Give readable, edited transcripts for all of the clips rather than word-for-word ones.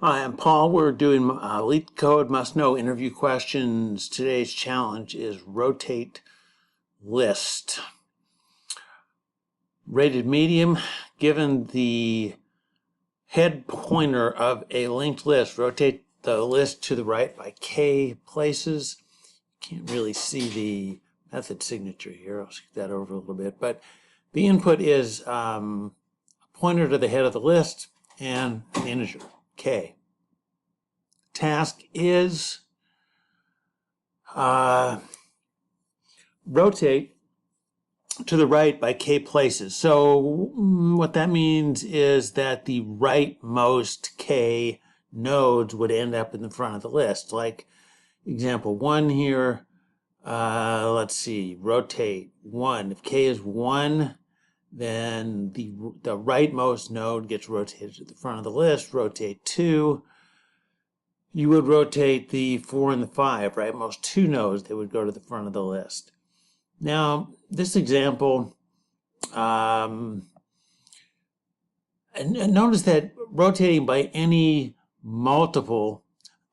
Hi, I'm Paul. We're doing Leetcode must-know interview questions. Today's challenge is rotate list. Rated medium, given the head pointer of a linked list, rotate the list to the right by k places. Can't really see the method signature here. I'll skip that over a little bit. But the input is a pointer to the head of the list and an integer, k. Task is rotate to the right by k places. So what that means is that the rightmost k nodes would end up in the front of the list. Like example 1 here, let's see, rotate 1. If k is 1, then the rightmost node gets rotated to the front of the list. Rotate 2. You would rotate the 4 and the 5, right? Most 2 nodes, they would go to the front of the list. Now, this example, and notice that rotating by any multiple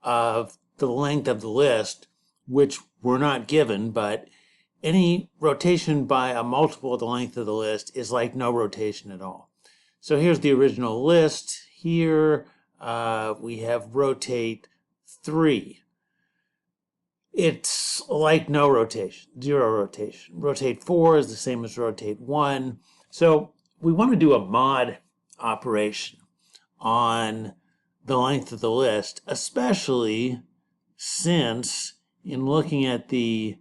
of the length of the list, which we're not given, but any rotation by a multiple of the length of the list is like no rotation at all. So here's the original list. Here we have rotate 3. It's like no rotation, 0 rotation. Rotate 4 is the same as rotate 1. So we want to do a mod operation on the length of the list, especially since in looking at the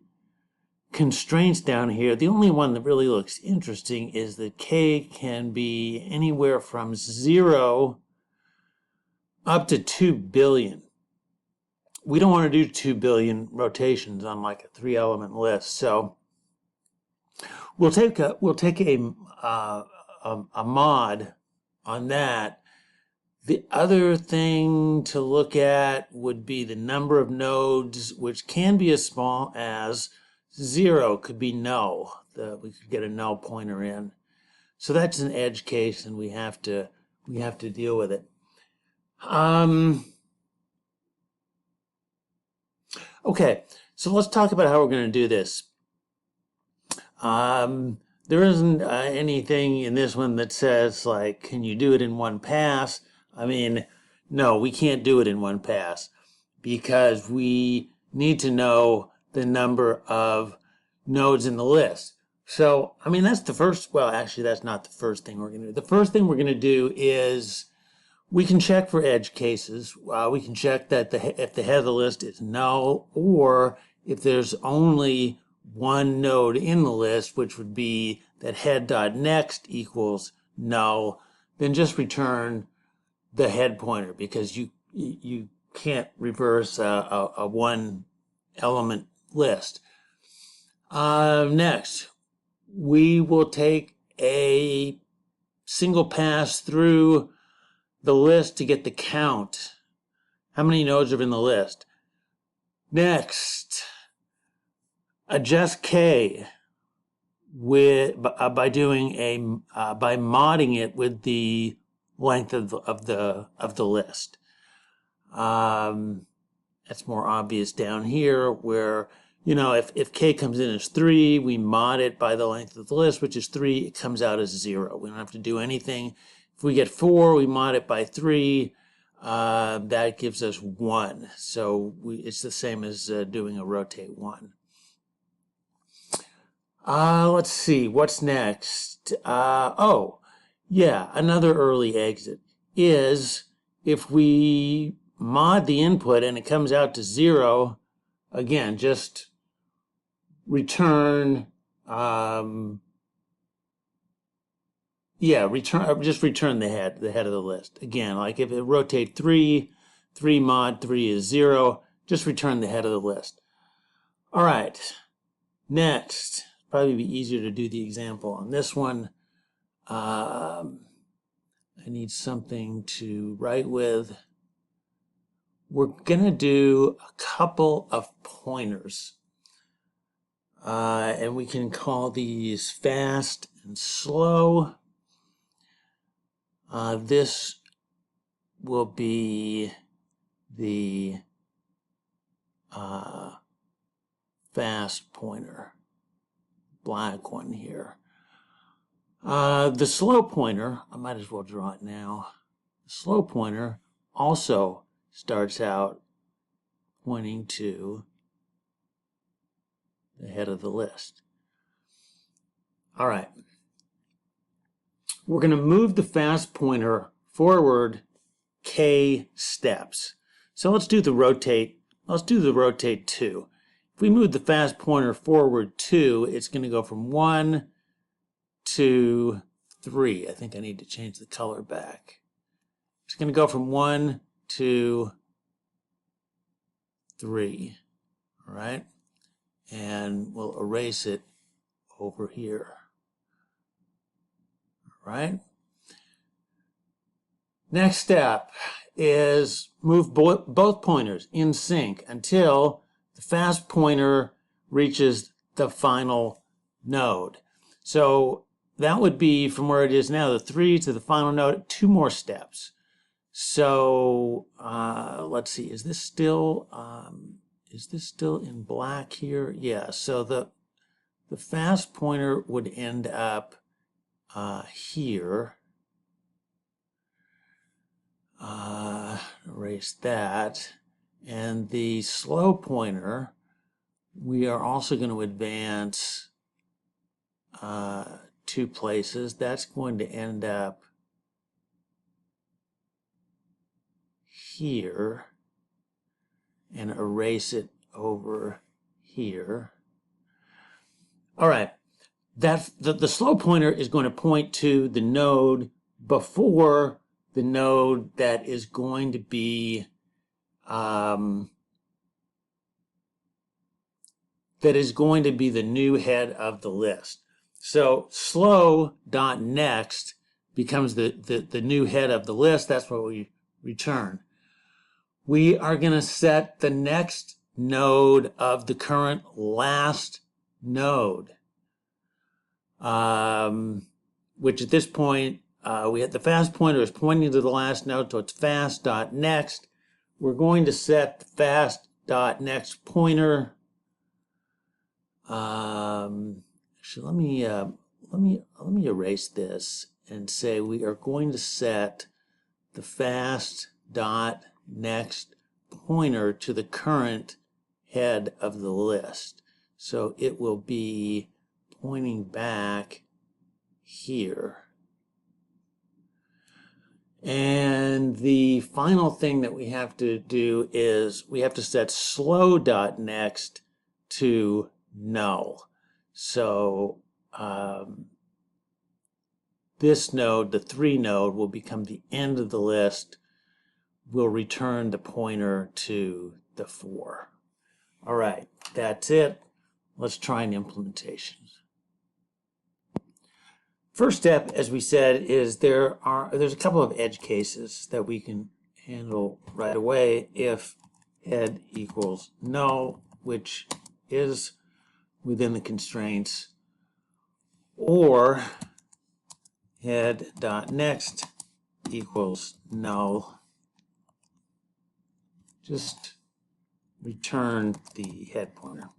constraints down here, the only one that really looks interesting is that k can be anywhere from 0 up to 2 billion. We don't want to do 2 billion rotations on like a 3-element list, so we'll take a mod on that. The other thing to look at would be the number of nodes, which can be as small as 0, could be null. We could get a null pointer in. So that's an edge case, and we have to deal with it. Okay, so let's talk about how we're going to do this. There isn't anything in this one that says, like, can you do it in one pass? I mean, no, we can't do it in one pass because we need to know the number of nodes in the list. So, I mean, that's the first, well, actually, that's not the first thing we're going to do. The first thing we're going to do is we can check for edge cases. We can check that if the head of the list is null, or if there's only one node in the list, which would be that head.next equals null, then just return the head pointer, because you can't reverse a one element list. Next, we will take a single pass through the list to get the count. How many nodes are in the list? Next, adjust k by doing by modding it with the length of the list. That's more obvious down here, where if k comes in as 3, we mod it by the length of the list, which is 3. It comes out as 0. We don't have to do anything. If we get 4, we mod it by 3. That gives us 1. So it's the same as doing a rotate 1. Let's see, what's next? Oh, yeah, another early exit is if we mod the input and it comes out to 0, again, just return, just return the head of the list. Again, like if it rotate 3 mod 3 is 0, just return the head of the list. All right, next, probably be easier to do the example on this one. I need something to write with. We're gonna do a couple of pointers, and we can call these fast and slow. This will be the fast pointer, black one here. The slow pointer, I might as well draw it now. The slow pointer also starts out pointing to the head of the list. All right. We're going to move the fast pointer forward k steps. So let's do the rotate. Let's do the rotate 2. If we move the fast pointer forward 2, it's going to go from 1 to 3. I think I need to change the color back. It's going to go from 1 to 3. All right. And we'll erase it over here. All right. Next step is move both pointers in sync until the fast pointer reaches the final node. So that would be from where it is now, the 3 to the final node, 2 more steps. So let's see, is this still in black here? Yeah, so the fast pointer would end up here. Erase that. And the slow pointer, we are also going to advance 2 places. That's going to end up here and erase it over here. All right. The slow pointer is going to point to the node before the node that is going to be the new head of the list. So slow.next becomes the new head of the list. That's what we return. We are going to set the next node of the current last node, which at this point, we had the fast pointer is pointing to the last node, so it's fast.next. We're going to set the fast.next pointer. Actually, let me erase this and say we are going to set the fast.next pointer to the current head of the list. So it will be pointing back here. And the final thing that we have to do is we have to set slow.next to null. So this node, the 3 node, will become the end of the list. We'll return the pointer to the 4. All right, that's it. Let's try an implementation. First step, as we said, is there's a couple of edge cases that we can handle right away. If head equals null, which is within the constraints, or head.next equals null, just return the head pointer.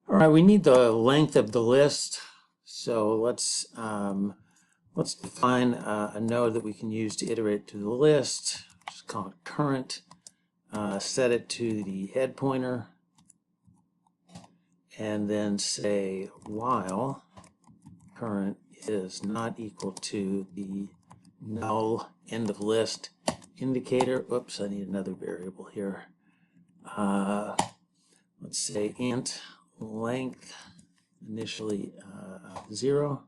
All right, we need the length of the list, so let's define a node that we can use to iterate through the list. Just call it current. Set it to the head pointer, and then say while current is not equal to the null end of list indicator. Oops, I need another variable here. Let's say int length, initially 0,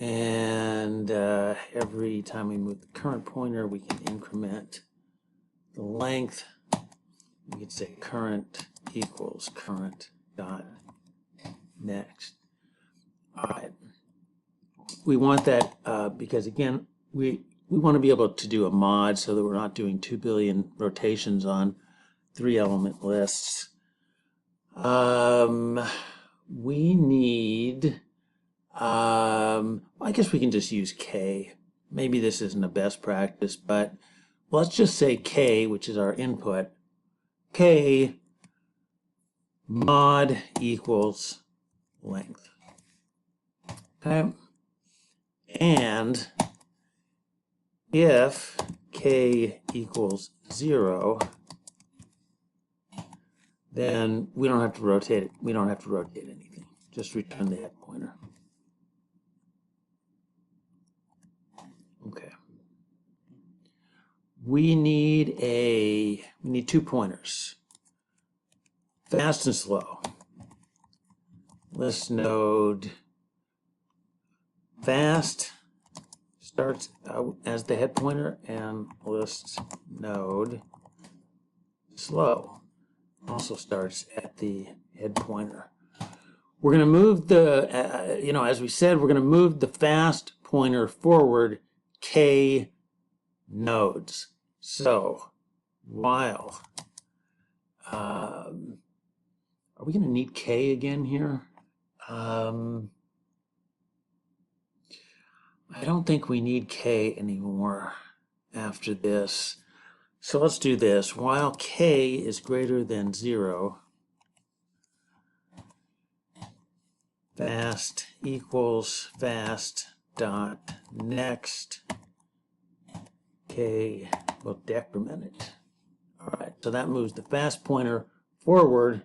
and every time we move the current pointer, we can increment the length. We could say current equals current dot next. All right. We want that because, again, we want to be able to do a mod so that we're not doing 2 billion rotations on 3-element lists. We need I guess we can just use K. Maybe this isn't a best practice, but let's just say K, which is our input. K mod equals length. Okay. And if K equals 0, then we don't have to rotate it. We don't have to rotate anything. Just return the head pointer. Okay. We need 2 pointers. Fast and slow. List node fast starts out as the head pointer, and list node slow also starts at the head pointer. We're going to move the, as we said, we're going to move the fast pointer forward K nodes. So while, are we going to need K again here? I don't think we need K anymore after this. So let's do this. While K is greater than 0, fast equals fast dot next K will decrement it. All right, so that moves the fast pointer forward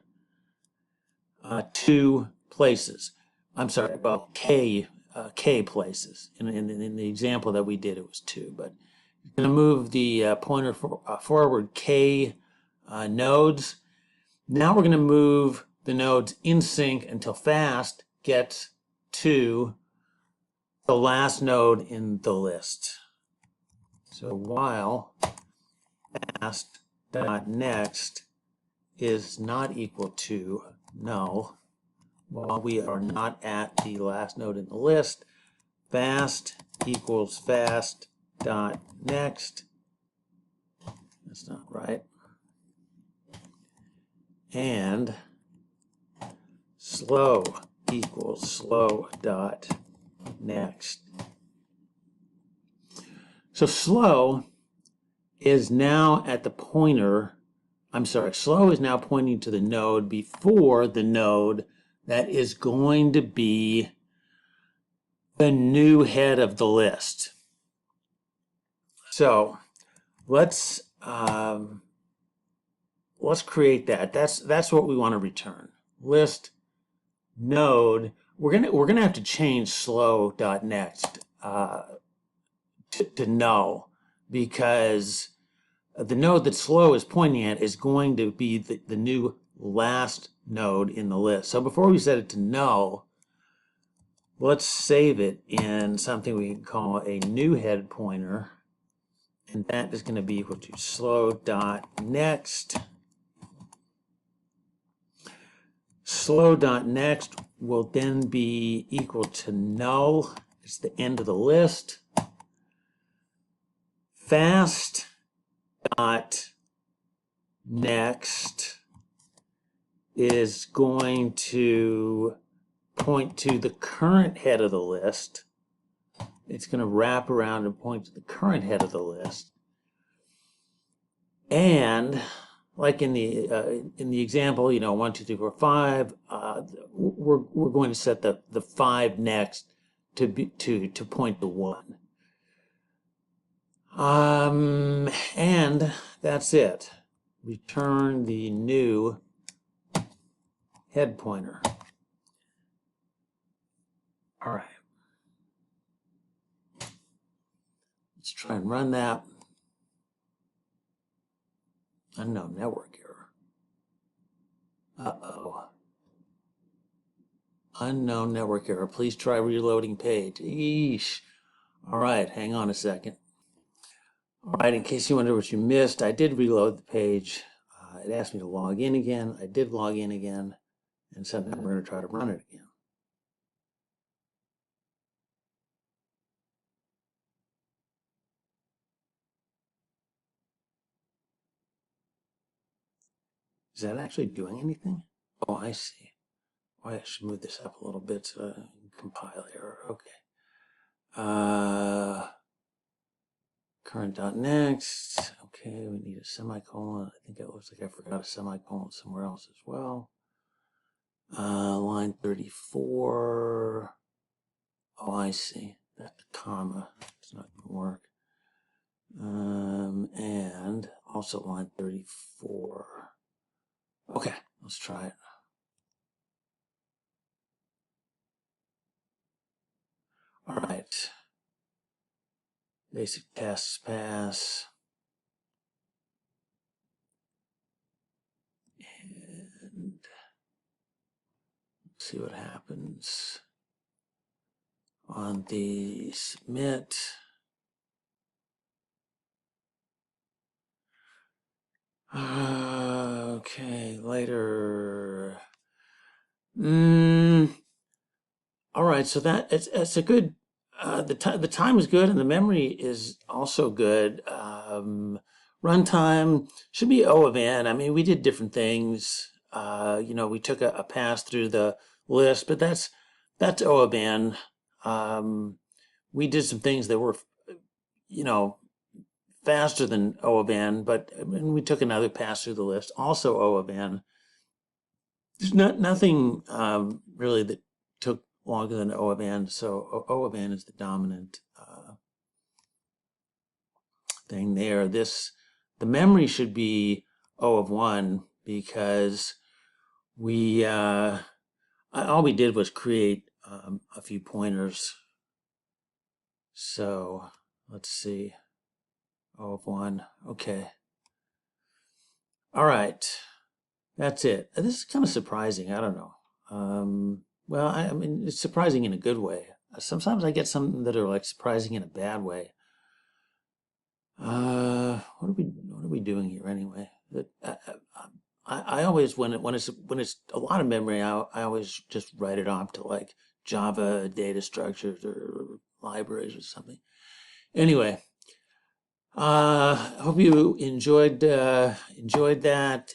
2 places. I'm sorry, about K places. In the example that we did, it was 2, but you're going to move the pointer forward K nodes. Now we're going to move the nodes in sync until fast gets to the last node in the list. So while fast dot next is not equal to null, while we are not at the last node in the list, fast equals fast dot next. That's not right. And slow equals slow dot next. So slow is now at the pointer, slow is now pointing to the node before the node that is going to be the new head of the list. So let's create that. That's what we want to return. List node. We're gonna have to change slow.next to null, because the node that slow is pointing at is going to be the new last node in the list. So before we set it to null, let's save it in something we can call a new head pointer, and that is going to be equal to slow.next. Slow.next will then be equal to null. It's the end of the list. Fast dot next is going to point to the current head of the list. It's going to wrap around and point to the current head of the list. And like in the example, 1, 2, 3, 4, 5, we're going to set the 5 next to point to 1. And that's it. Return the new head pointer. All right. Let's try and run that. Unknown network error. Uh-oh. Unknown network error. Please try reloading page. Eesh. All right, hang on a second. All right, in case you wonder what you missed, I did reload the page. It asked me to log in again. I did log in again, and sometime we're going to try to run it again. Is that actually doing anything? Oh, I see. Oh, I should move this up a little bit so I can compile error. Okay. Current.next. Okay, we need a semicolon. I think it looks like I forgot a semicolon somewhere else as well. Line 34. Oh, I see. That comma. It's not going to work. And also line 34. Okay, let's try it. All right. Basic tests pass. And see what happens on the submit. Okay, later. All right, so it's a good. The time is good, and the memory is also good. Runtime should be O of n. I mean, we did different things. We took a pass through the list, but that's O of n. We did some things that were, faster than O of n, but we took another pass through the list, also O of n. There's nothing really that took longer than O of n, so O of n is the dominant thing there. The memory should be O of 1 because all we did was create a few pointers. So let's see, O of 1, okay. All right, that's it. This is kind of surprising, I don't know. Well, I mean, it's surprising in a good way. Sometimes I get some that are like surprising in a bad way. What are we doing here anyway? I always when it's a lot of memory, I always just write it off to like Java data structures or libraries or something. Anyway, hope you enjoyed that.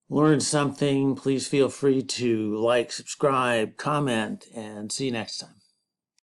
Learned something. Please feel free to like, subscribe, comment, and see you next time.